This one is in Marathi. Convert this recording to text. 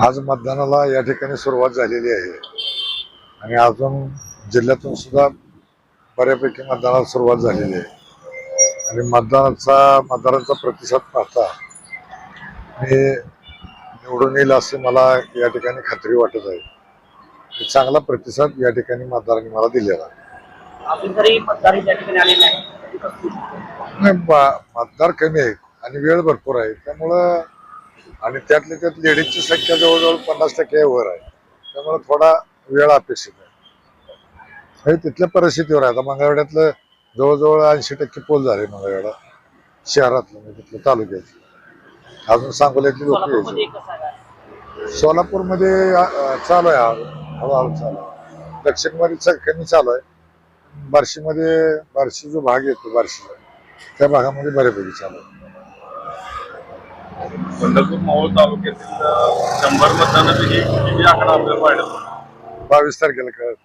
आज मतदानाला या ठिकाणी सुरुवात झालेली आहे आणि अजून जिल्ह्यातून सुद्धा बऱ्यापैकी मतदानाला सुरुवात झालेली आहे आणि मतदारांचा प्रतिसाद पाहता मी निवडून येईल असे मला या ठिकाणी खात्री वाटत आहे. चांगला प्रतिसाद या ठिकाणी मतदारांनी मला दिलेला आहे. अजून तरी मतदार या ठिकाणी आले नाही. मतदार कमी आहेत आणि वेळ भरपूर आहे, त्यामुळं आणि त्यातल्या त्यात लेडीजची संख्या जवळजवळ 50% वर आहे, त्यामुळे थोडा वेळ अपेक्षित आहे. तिथल्या परिस्थितीवर आहे. आता मंगळवेढ्यातलं जवळजवळ 80% पोल झाले. मंगळवेढा शहरातलं म्हणजे तिथलं तालुक्यात अजून सांगोल्यातली लोक यायची. सोलापूरमध्ये चालू आहे, हळूहळू चालू आहे. दक्षिणमध्ये कमी चालू आहे. बार्शी जो भाग येतो बार्शीचा त्या भागामध्ये बऱ्यापैकी चालू आहे. पंढरपूर मावळ तालुक्यातील 100 मतदानापैकी किती आकडा आपल्याला पाहिजे? 22 तारखेला कळत.